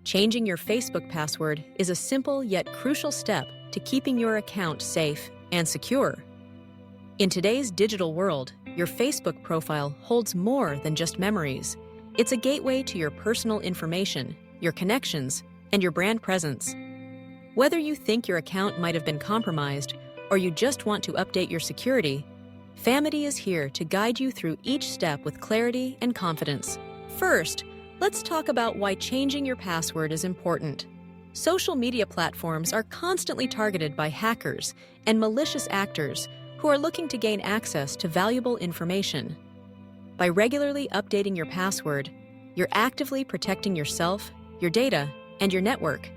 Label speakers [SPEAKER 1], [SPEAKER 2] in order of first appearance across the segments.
[SPEAKER 1] Changing your Facebook password is a simple yet crucial step to keeping your account safe and secure. In today's digital world, your Facebook profile holds more than just memories. It's a gateway to your personal information, your connections, and your brand presence. Whether you think your account might have been compromised or you just want to update your security, Famety is here to guide you through each step with clarity and confidence. First, let's talk about why changing your password is important. Social media platforms are constantly targeted by hackers and malicious actors who are looking to gain access to valuable information. By regularly updating your password, you're actively protecting yourself, your data, and your network.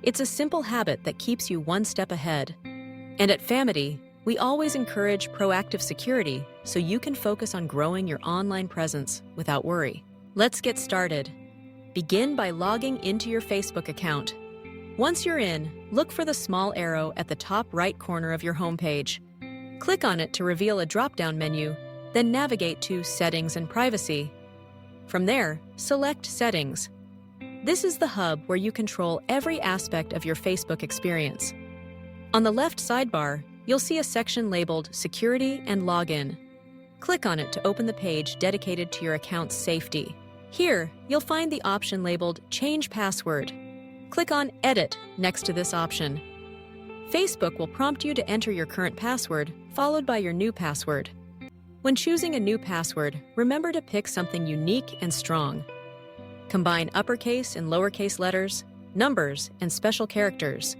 [SPEAKER 1] It's a simple habit that keeps you one step ahead. And at Famety, we always encourage proactive security so you can focus on growing your online presence without worry. Let's get started. Begin by logging into your Facebook account. Once you're in, look for the small arrow at the top right corner of your homepage. Click on it to reveal a drop-down menu, then navigate to Settings and Privacy. From there, select Settings. This is the hub where you control every aspect of your Facebook experience. On the left sidebar, you'll see a section labeled Security and Login. Click on it to open the page dedicated to your account's safety. Here, you'll find the option labeled Change Password. Click on Edit next to this option. Facebook will prompt you to enter your current password, followed by your new password. When choosing a new password, remember to pick something unique and strong. Combine uppercase and lowercase letters, numbers, and special characters.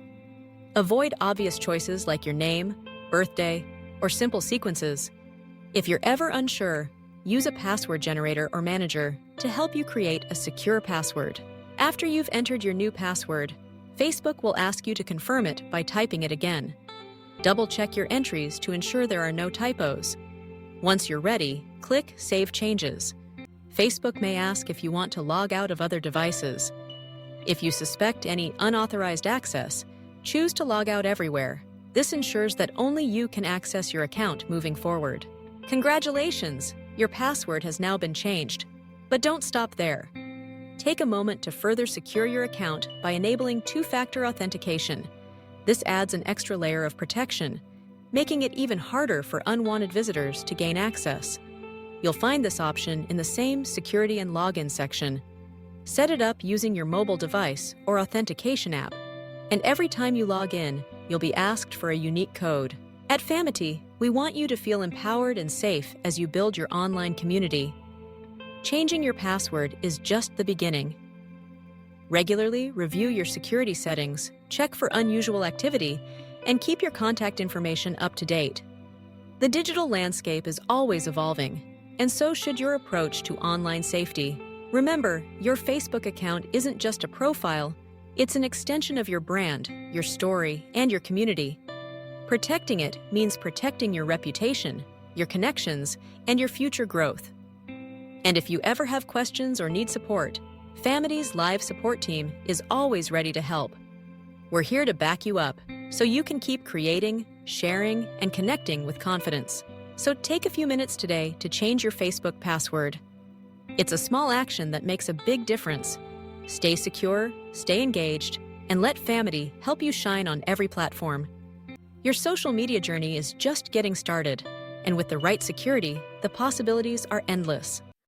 [SPEAKER 1] Avoid obvious choices like your name, birthday, or simple sequences. If you're ever unsure, use a password generator or manager to help you create a secure password. After you've entered your new password, Facebook will ask you to confirm it by typing it again. Double-check your entries to ensure there are no typos. Once you're ready, click Save Changes. Facebook may ask if you want to log out of other devices. If you suspect any unauthorized access, choose to log out everywhere. This ensures that only you can access your account moving forward. Congratulations! Your password has now been changed. But don't stop there. Take a moment to further secure your account by enabling two-factor authentication. This adds an extra layer of protection, making it even harder for unwanted visitors to gain access. You'll find this option in the same Security and Login section. Set it up using your mobile device or authentication app, and every time you log in, you'll be asked for a unique code. At Famety, we want you to feel empowered and safe as you build your online community. Changing your password is just the beginning. Regularly review your security settings, check for unusual activity, and keep your contact information up to date. The digital landscape is always evolving, and so should your approach to online safety. Remember, your Facebook account isn't just a profile, it's an extension of your brand, your story, and your community. Protecting it means protecting your reputation, your connections, and your future growth. And if you ever have questions or need support, Famety's live support team is always ready to help. We're here to back you up so you can keep creating, sharing, and connecting with confidence. So take a few minutes today to change your Facebook password. It's a small action that makes a big difference. Stay secure, stay engaged, and let Famety help you shine on every platform. Your social media journey is just getting started, and with the right security, the possibilities are endless.